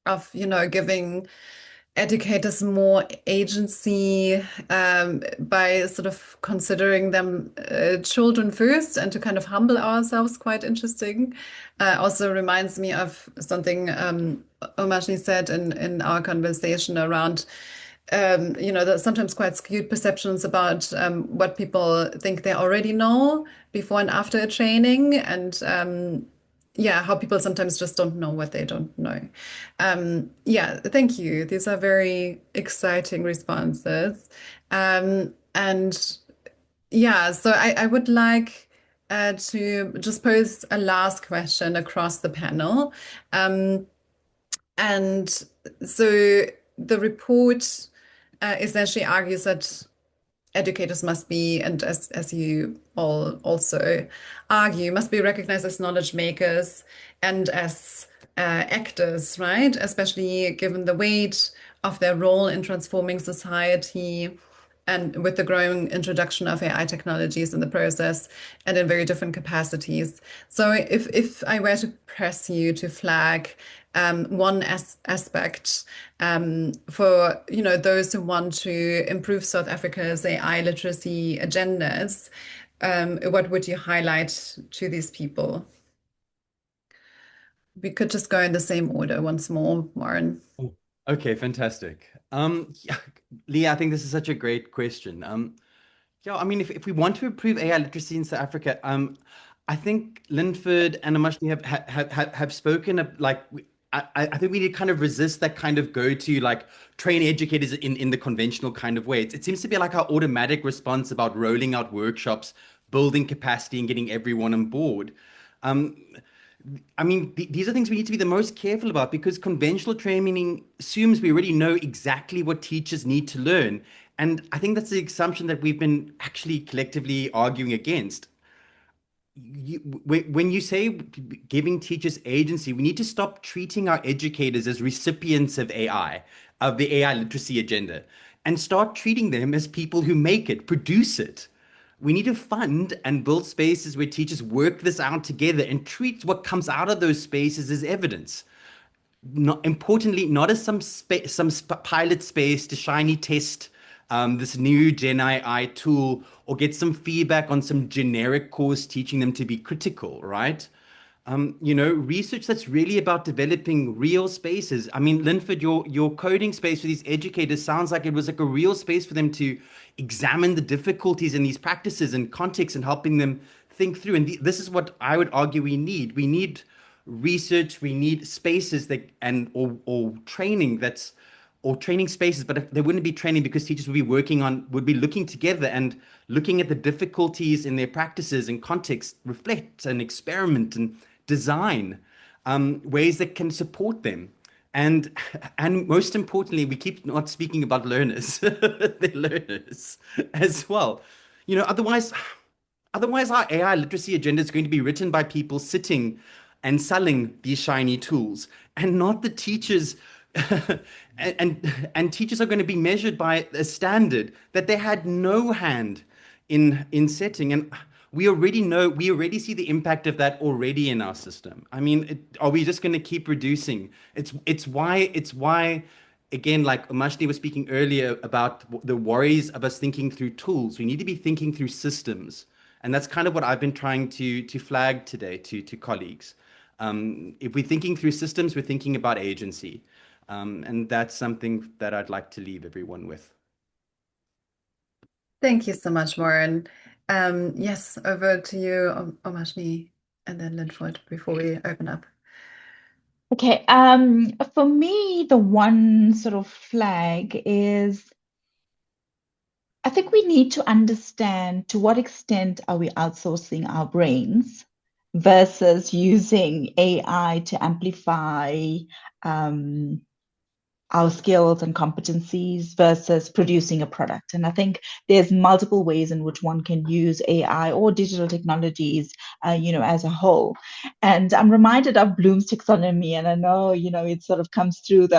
of, giving educators more agency by sort of considering them children first, and to kind of humble ourselves, quite interesting. Also reminds me of something Omashni said in our conversation around there's sometimes quite skewed perceptions about what people think they already know before and after a training, and how people sometimes just don't know what they don't know. Thank you. These are very exciting responses. And yeah, so I would like to just pose a last question across the panel. And so the report essentially argues that educators must be, and as you all also argue, must be recognized as knowledge makers and as actors, right? Especially given the weight of their role in transforming society, and with the growing introduction of AI technologies in the process, and in very different capacities. So if I were to press you to flag one aspect for those who want to improve South Africa's AI literacy agendas, what would you highlight to these people? We could just go in the same order once more, Warren. Okay, fantastic. Leah, I think this is such a great question. I mean, if we want to improve AI literacy in South Africa, I think Linford and Amashni have spoken of, like, I think we need to kind of resist that kind of go to, like, train educators in the conventional kind of way. It seems to be like our automatic response about rolling out workshops, building capacity, and getting everyone on board. I mean, these are things we need to be the most careful about, because conventional training assumes we already know exactly what teachers need to learn. And I think that's the assumption that we've been actually collectively arguing against. When you say giving teachers agency, we need to stop treating our educators as recipients of AI, of the AI literacy agenda, and start treating them as people who make it, produce it. We need to fund and build spaces where teachers work this out together and treat what comes out of those spaces as evidence. Not importantly, not as some pilot space to shiny test this new Gen AI tool, or get some feedback on some generic course teaching them to be critical, right? Research that's really about developing real spaces. I mean, Linford, your coding space for these educators sounds like it was like a real space for them to examine the difficulties in these practices and contexts, and helping them think through. And this is what I would argue we need. We need research, we need spaces that or training that's or training spaces, but there wouldn't be training because teachers would be looking together and looking at the difficulties in their practices and context, reflect and experiment and design ways that can support them. And and most importantly, we keep not speaking about learners, they're learners as well. You know, otherwise our AI literacy agenda is going to be written by people sitting and selling these shiny tools, and not the teachers. And teachers are going to be measured by a standard that they had no hand in setting. And we already see the impact of that already in our system. I mean, are we just going to keep reducing? It's why again, like Umashni was speaking earlier about the worries of us thinking through tools. We need to be thinking through systems, and that's kind of what I've been trying to flag today to colleagues. If we're thinking through systems, we're thinking about agency. And that's something that I'd like to leave everyone with. Thank you so much, Warren. Yes, over to you, Omashni, and then Linford before we open up. Okay, for me, the one sort of flag is I think we need to understand to what extent are we outsourcing our brains versus using AI to amplify um, our skills and competencies versus producing a product. And I think there's multiple ways in which one can use AI or digital technologies, as a whole. And I'm reminded of Bloom's taxonomy, and I know, it sort of comes through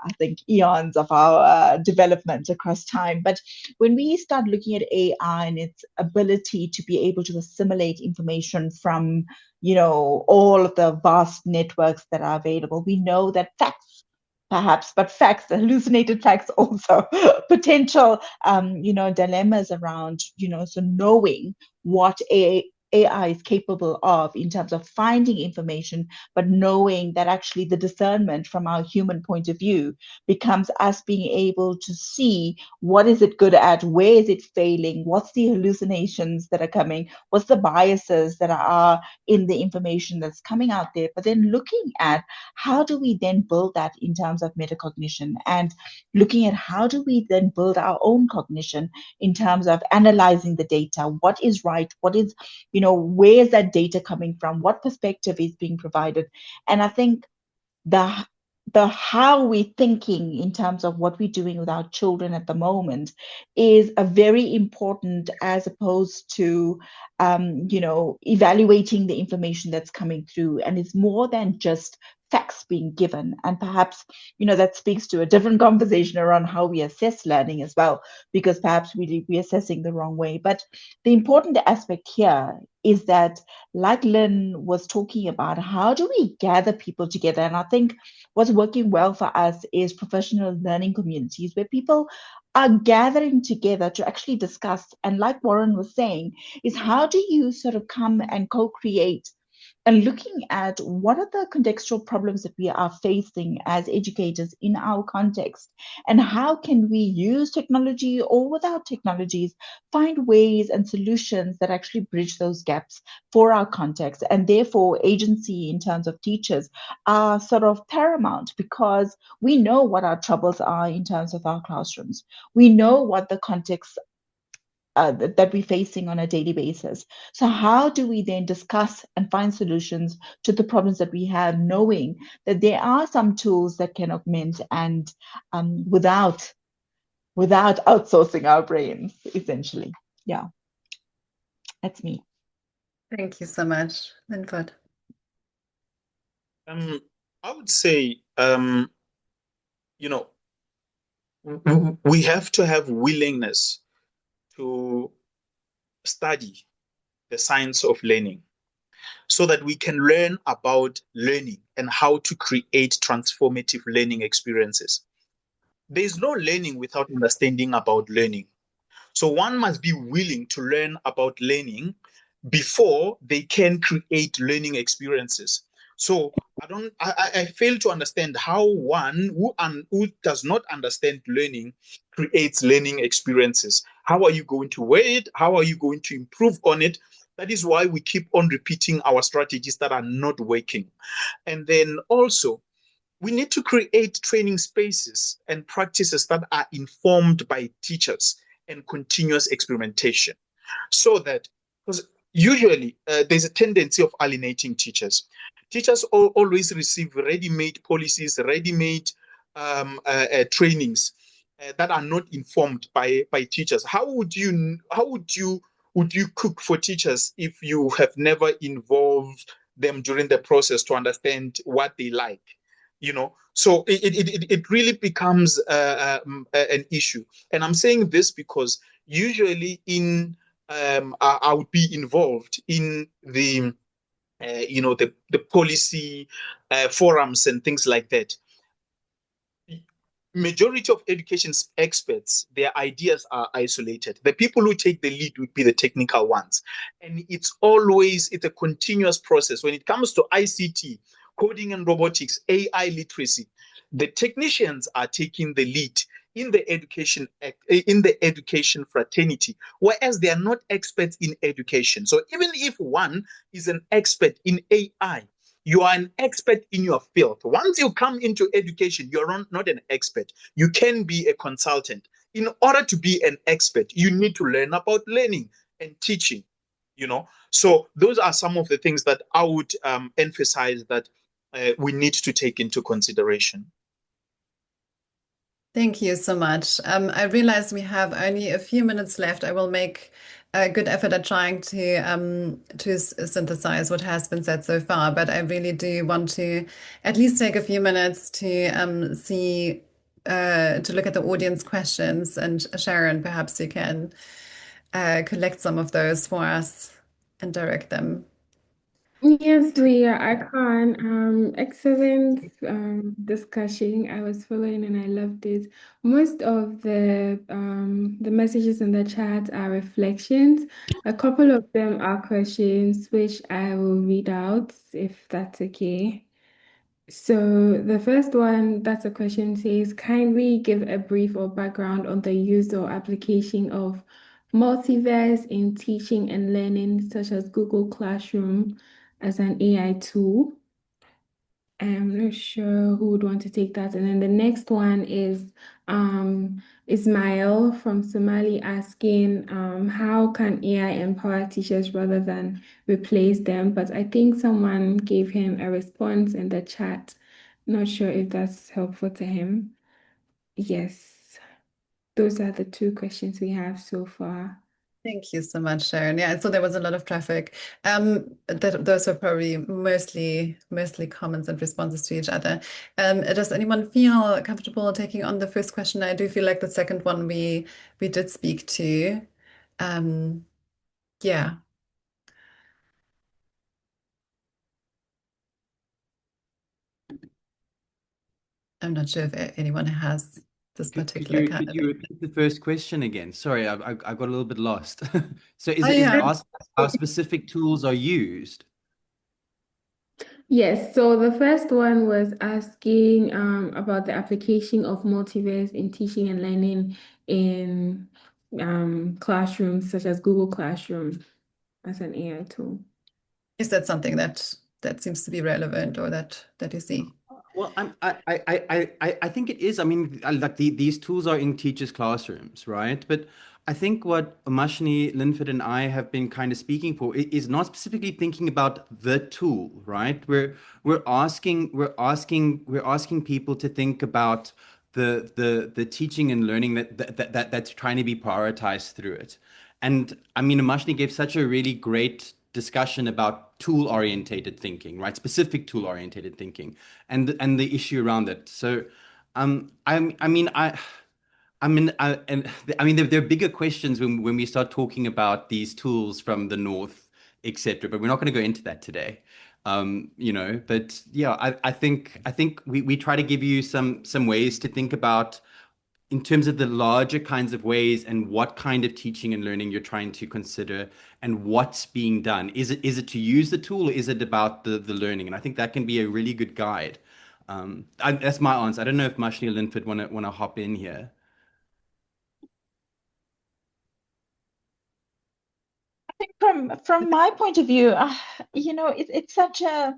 I think, eons of our development across time. But when we start looking at AI and its ability to be able to assimilate information from, all of the vast networks that are available, we know that facts perhaps, but facts, hallucinated facts also, potential, dilemmas around, so knowing what AI is capable of in terms of finding information, but knowing that actually the discernment from our human point of view becomes us being able to see what is it good at, where is it failing, what's the hallucinations that are coming, what's the biases that are in the information that's coming out there, but then looking at how do we then build that in terms of metacognition and looking at how do we then build our own cognition in terms of analyzing the data, what is right, what is, where is that data coming from, what perspective is being provided. And I think the how we're thinking in terms of what we're doing with our children at the moment is a very important, as opposed to evaluating the information that's coming through. And it's more than just facts being given. And perhaps that speaks to a different conversation around how we assess learning as well, because perhaps we're assessing the wrong way. But the important aspect here is that, like Lynn was talking about, how do we gather people together? And I think what's working well for us is professional learning communities where people are gathering together to actually discuss. And like Warren was saying, is how do you sort of come and co-create and looking at what are the contextual problems that we are facing as educators in our context, and how can we use technology or without technologies find ways and solutions that actually bridge those gaps for our context. And therefore agency in terms of teachers are sort of paramount, because we know what our troubles are in terms of our classrooms. We know what the context that we're facing on a daily basis. So how do we then discuss and find solutions to the problems that we have, knowing that there are some tools that can augment and without outsourcing our brains, essentially. Yeah, that's me. Thank you so much, Linford. I would say, we have to have willingness to study the science of learning so that we can learn about learning and how to create transformative learning experiences. There is no learning without understanding about learning. So one must be willing to learn about learning before they can create learning experiences. So I fail to understand how one who does not understand learning creates learning experiences. How are you going to weigh it? How are you going to improve on it? That is why we keep on repeating our strategies that are not working. And then also, we need to create training spaces and practices that are informed by teachers and continuous experimentation so that, because usually there's a tendency of alienating teachers. Teachers always receive ready-made policies, ready-made trainings that are not informed by teachers. How would you cook for teachers if you have never involved them during the process to understand what they like? So it really becomes an issue. And I'm saying this because usually I would be involved in the policy forums and things like that. Majority of education experts, their ideas are isolated. The people who take the lead would be the technical ones. And it's a continuous process. When it comes to ICT, coding and robotics, AI literacy, the technicians are taking the lead in the education fraternity, whereas they are not experts in education. So even if one is an expert in AI, you are an expert in your field. Once you come into education, you're not an expert. You can be a consultant. In order to be an expert, you need to learn about learning and teaching. So those are some of the things that I would emphasize that we need to take into consideration. Thank you so much. I realize we have only a few minutes left. I will make a good effort at trying to synthesize what has been said so far, but I really do want to at least take a few minutes to to look at the audience questions. And Sharon, perhaps you can collect some of those for us and direct them. Yes, Leah, I can. Excellent discussion. I was following and I loved it. Most of the messages in the chat are reflections. A couple of them are questions, which I will read out if that's okay. So the first one, that's a question, says, kindly give a brief or background on the use or application of multiverse in teaching and learning, such as Google Classroom as an AI tool. I'm not sure who would want to take that. And then the next one is Ismail from Somali asking, how can AI empower teachers rather than replace them? But I think someone gave him a response in the chat. Not sure if that's helpful to him. Yes, those are the two questions we have so far. Thank you so much, Sharon. Yeah, I saw there was a lot of traffic. Those are probably mostly comments and responses to each other. Does anyone feel comfortable taking on the first question? I do feel like the second one we did speak to. Yeah. I'm not sure if anyone has this Could particular kind could of you thing. repeat the first question again? Sorry, I got a little bit lost. So Oh is it yeah. asked how specific tools are used? Yes, so the first one was asking about the application of multiverse in teaching and learning in classrooms such as Google Classroom as an AI tool. Is that something that seems to be relevant or that you see? Well, I think it is. I mean, like these tools are in teachers' classrooms, right? But I think what Mashni, Linford, and I have been kind of speaking for is not specifically thinking about the tool, right? We're asking people to think about the teaching and learning that's trying to be prioritized through it. And I mean, Mashni gave such a really great discussion about tool-orientated thinking, right? Specific tool-orientated thinking and the issue around it. So, I mean, I mean, there are bigger questions when we start talking about these tools from the north, etc. But we're not going to go into that today. But yeah, I think we try to give you some ways to think about in terms of the larger kinds of ways and what kind of teaching and learning you're trying to consider and what's being done. Is it to use the tool or is it about the learning? And I think that can be a really good guide. That's my answer. I don't know if Mashni or Linford want to hop in here. from my point of view, it's such a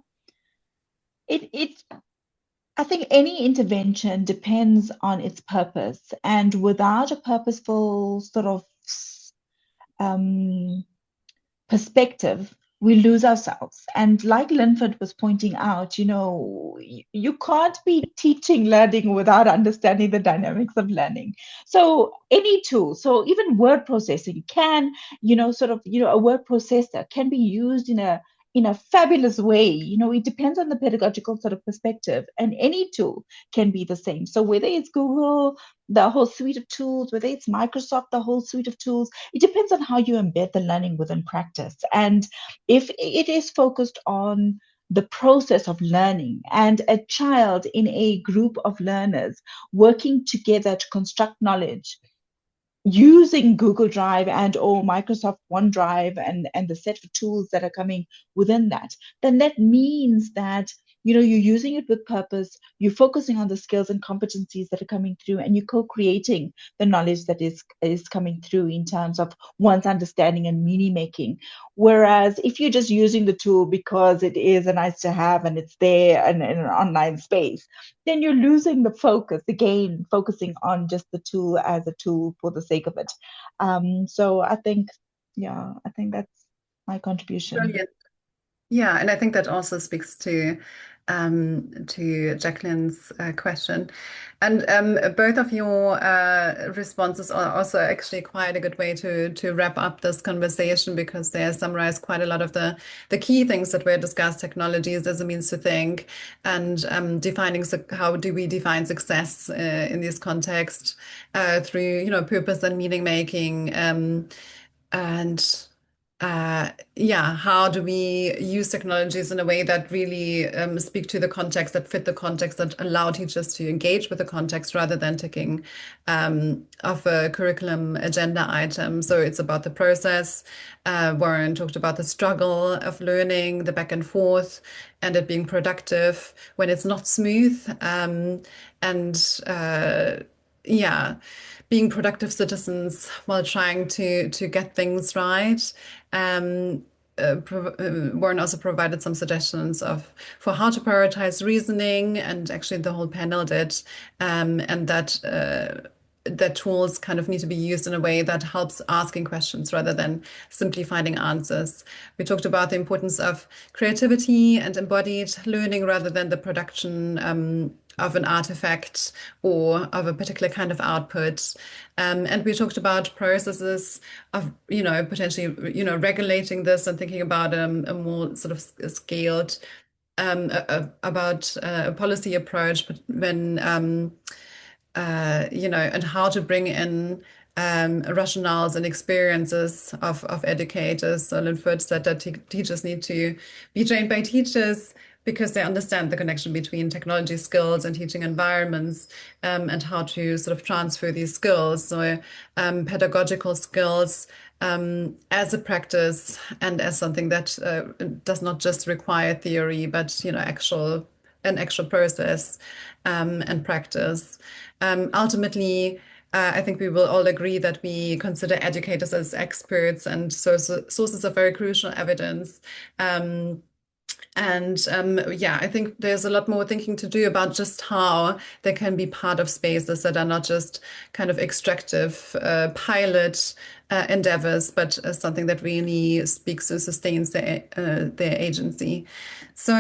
it I think any intervention depends on its purpose, and without a purposeful sort of um, perspective, we lose ourselves. And like Linford was pointing out, you can't be teaching learning without understanding the dynamics of learning. So any tool, so even word processing can, a word processor can be used in a fabulous way. It depends on the pedagogical sort of perspective, and any tool can be the same. So whether it's Google, the whole suite of tools, whether it's Microsoft, the whole suite of tools, it depends on how you embed the learning within practice. And if it is focused on the process of learning and a child in a group of learners working together to construct knowledge using Google Drive and or Microsoft OneDrive and the set of tools that are coming within that, then that means that you're using it with purpose, you're focusing on the skills and competencies that are coming through, and you're co-creating the knowledge that is coming through in terms of one's understanding and meaning making. Whereas if you're just using the tool because it is a nice to have and it's there in an online space, then you're losing the focus, again, focusing on just the tool as a tool for the sake of it. So I think that's my contribution. Brilliant. Yeah, and I think that also speaks to Jacqueline's question. And both of your responses are also actually quite a good way to wrap up this conversation, because they summarize quite a lot of the key things that were discussed: technologies as a means to think, and defining how do we define success in this context through purpose and meaning making, and how do we use technologies in a way that really speak to the context, that fit the context, that allow teachers to engage with the context rather than ticking off a curriculum agenda item. So it's about the process. Warren talked about the struggle of learning, the back and forth, and it being productive when it's not smooth. Being productive citizens while trying to get things right. Warren also provided some suggestions for how to prioritize reasoning, and actually the whole panel did, and that tools kind of need to be used in a way that helps asking questions rather than simply finding answers. We talked about the importance of creativity and embodied learning rather than the production of an artifact or of a particular kind of output. And we talked about processes of, potentially, regulating this and thinking about a more sort of scaled, about a policy approach, but when, and how to bring in rationales and experiences of educators. So Linford said that teachers need to be trained by teachers because they understand the connection between technology skills and teaching environments, and how to sort of transfer these skills. So pedagogical skills as a practice and as something that does not just require theory, but an actual process and practice. Ultimately, I think we will all agree that we consider educators as experts and sources of very crucial evidence. I think there's a lot more thinking to do about just how they can be part of spaces that are not just kind of extractive pilot endeavors, but something that really speaks and sustains their agency. So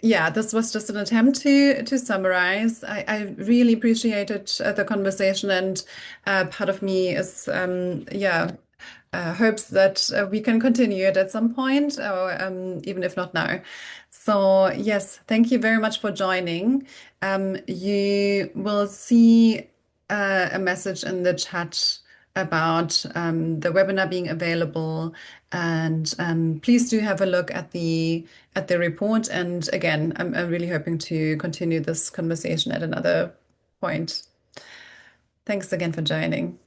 this was just an attempt to summarize. I really appreciated the conversation, and part of me is hopes that we can continue it at some point, or even if not now. So yes, thank you very much for joining. You will see a message in the chat about the webinar being available, and please do have a look at the report. And again, I'm really hoping to continue this conversation at another point. Thanks again for joining.